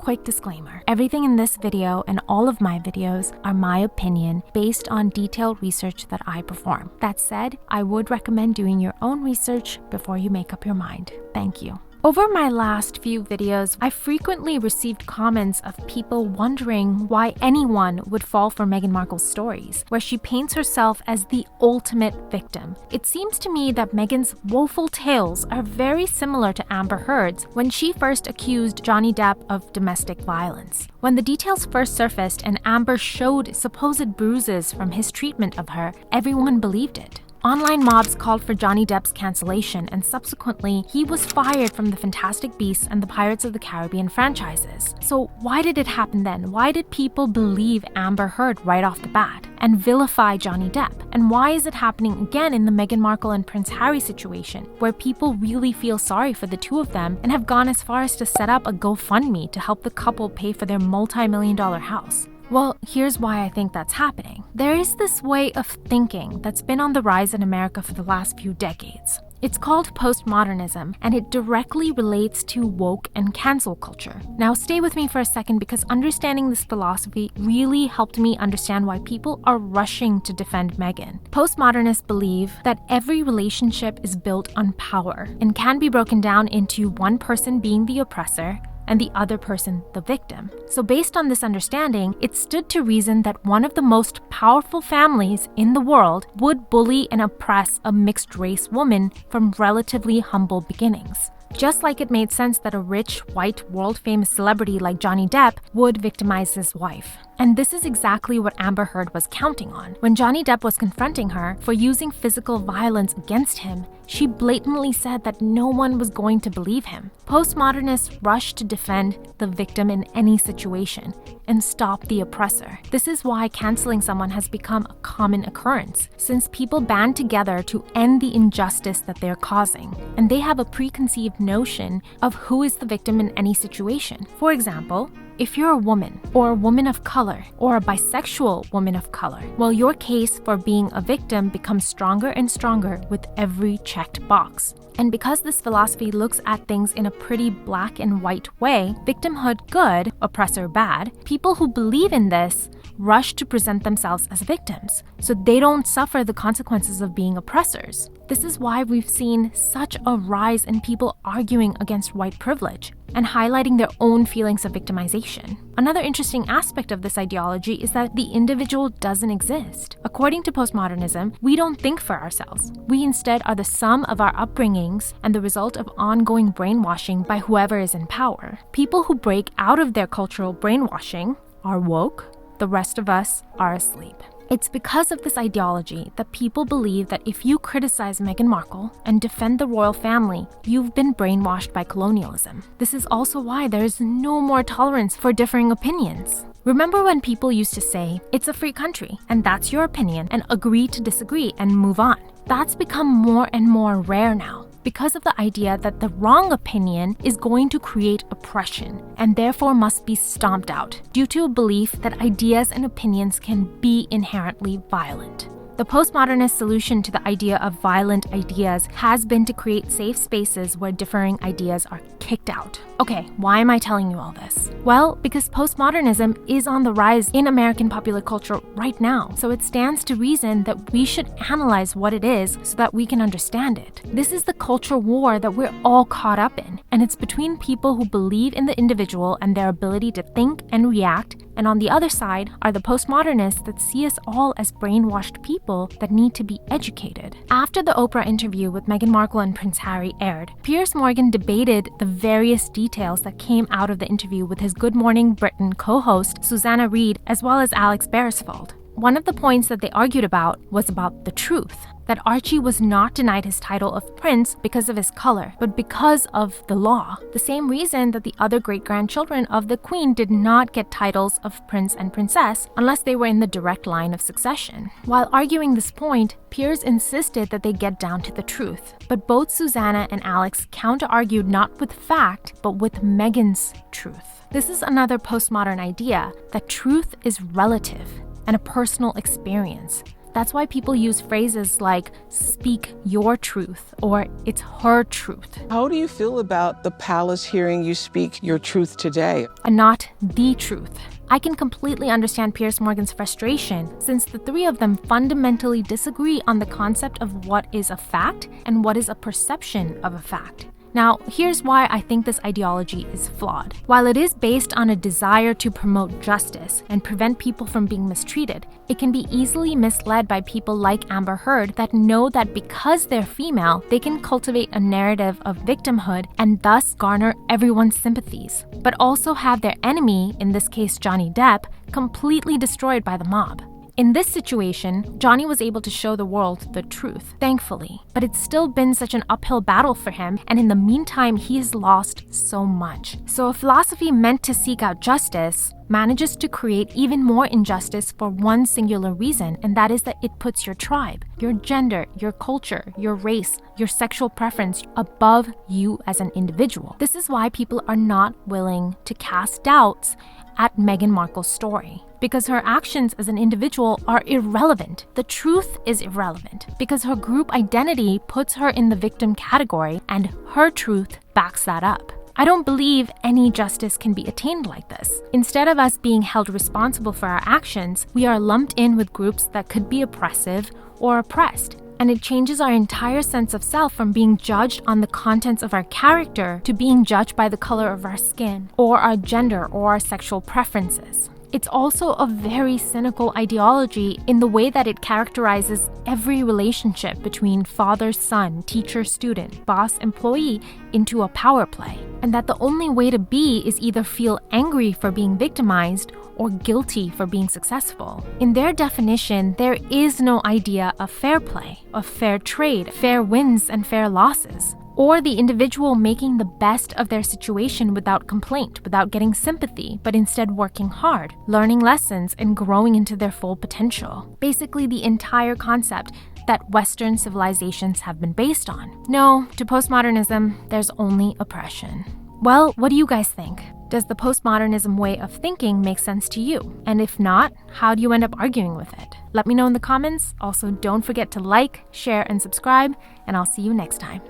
Quick disclaimer, everything in this video and all of my videos are my opinion based on detailed research that I perform. That said, I would recommend doing your own research before you make up your mind. Thank you. Over my last few videos, I frequently received comments of people wondering why anyone would fall for Meghan Markle's stories, where she paints herself as the ultimate victim. It seems to me that Meghan's woeful tales are very similar to Amber Heard's when she first accused Johnny Depp of domestic violence. When the details first surfaced and Amber showed supposed bruises from his treatment of her, everyone believed it. Online mobs called for Johnny Depp's cancellation, and subsequently, he was fired from the Fantastic Beasts and the Pirates of the Caribbean franchises. So why did it happen then? Why did people believe Amber Heard right off the bat and vilify Johnny Depp? And why is it happening again in the Meghan Markle and Prince Harry situation, where people really feel sorry for the two of them and have gone as far as to set up a GoFundMe to help the couple pay for their multi-million-dollar house? Well, here's why I think that's happening. There is this way of thinking that's been on the rise in America for the last few decades. It's called postmodernism, and it directly relates to woke and cancel culture. Now stay with me for a second, because understanding this philosophy really helped me understand why people are rushing to defend Meghan. Postmodernists believe that every relationship is built on power and can be broken down into one person being the oppressor and the other person the victim. So based on this understanding, it stood to reason that one of the most powerful families in the world would bully and oppress a mixed-race woman from relatively humble beginnings. Just like it made sense that a rich, white, world-famous celebrity like Johnny Depp would victimize his wife. And this is exactly what Amber Heard was counting on. When Johnny Depp was confronting her for using physical violence against him, she blatantly said that no one was going to believe him. Postmodernists rush to defend the victim in any situation and stop the oppressor. This is why canceling someone has become a common occurrence, since people band together to end the injustice that they're causing, and they have a preconceived notion of who is the victim in any situation. For example, if you're a woman, or a woman of color, or a bisexual woman of color, well, your case for being a victim becomes stronger and stronger with every checked box. And because this philosophy looks at things in a pretty black and white way, victimhood good, oppressor bad, people who believe in this rush to present themselves as victims, so they don't suffer the consequences of being oppressors. This is why we've seen such a rise in people arguing against white privilege and highlighting their own feelings of victimization. Another interesting aspect of this ideology is that the individual doesn't exist. According to postmodernism, we don't think for ourselves. We instead are the sum of our upbringings and the result of ongoing brainwashing by whoever is in power. People who break out of their cultural brainwashing are woke. The rest of us are asleep. It's because of this ideology that people believe that if you criticize Meghan Markle and defend the royal family, you've been brainwashed by colonialism. This is also why there is no more tolerance for differing opinions. Remember when people used to say, it's a free country, and that's your opinion, and agree to disagree and move on? That's become more and more rare now, because of the idea that the wrong opinion is going to create oppression and therefore must be stomped out, due to a belief that ideas and opinions can be inherently violent. The postmodernist solution to the idea of violent ideas has been to create safe spaces where differing ideas are kicked out. Okay, why am I telling you all this? Well, because postmodernism is on the rise in American popular culture right now, so it stands to reason that we should analyze what it is so that we can understand it. This is the culture war that we're all caught up in, and it's between people who believe in the individual and their ability to think and react, and on the other side are the postmodernists that see us all as brainwashed people that need to be educated. After the Oprah interview with Meghan Markle and Prince Harry aired, Piers Morgan debated the various details that came out of the interview with his Good Morning Britain co-host Susanna Reid as well as Alex Beresford. One of the points that they argued about was about the truth, that Archie was not denied his title of prince because of his color, but because of the law. The same reason that the other great-grandchildren of the Queen did not get titles of prince and princess unless they were in the direct line of succession. While arguing this point, Piers insisted that they get down to the truth. But both Susanna and Alex counter-argued not with fact, but with Meghan's truth. This is another postmodern idea, that truth is relative and a personal experience. That's why people use phrases like speak your truth or it's her truth. How do you feel about the palace hearing you speak your truth today? And not the truth. I can completely understand Piers Morgan's frustration since the three of them fundamentally disagree on the concept of what is a fact and what is a perception of a fact. Now, here's why I think this ideology is flawed. While it is based on a desire to promote justice and prevent people from being mistreated, it can be easily misled by people like Amber Heard that know that because they're female, they can cultivate a narrative of victimhood and thus garner everyone's sympathies, but also have their enemy, in this case Johnny Depp, completely destroyed by the mob. In this situation, Johnny was able to show the world the truth, thankfully, but it's still been such an uphill battle for him, and in the meantime, he has lost so much. So a philosophy meant to seek out justice manages to create even more injustice for one singular reason, and that is that it puts your tribe, your gender, your culture, your race, your sexual preference above you as an individual. This is why people are not willing to cast doubts at Meghan Markle's story, because her actions as an individual are irrelevant. The truth is irrelevant because her group identity puts her in the victim category and her truth backs that up. I don't believe any justice can be attained like this. Instead of us being held responsible for our actions, we are lumped in with groups that could be oppressive or oppressed. And it changes our entire sense of self from being judged on the contents of our character to being judged by the color of our skin, or our gender, or our sexual preferences. It's also a very cynical ideology in the way that it characterizes every relationship between father-son, teacher-student, boss-employee into a power play, and that the only way to be is either feel angry for being victimized or guilty for being successful. In their definition, there is no idea of fair play, of fair trade, fair wins and fair losses, or the individual making the best of their situation without complaint, without getting sympathy, but instead working hard, learning lessons, and growing into their full potential. Basically, the entire concept that Western civilizations have been based on. No, to postmodernism, there's only oppression. Well, what do you guys think? Does the postmodernism way of thinking make sense to you? And if not, how do you end up arguing with it? Let me know in the comments. Also, don't forget to like, share, and subscribe, and I'll see you next time.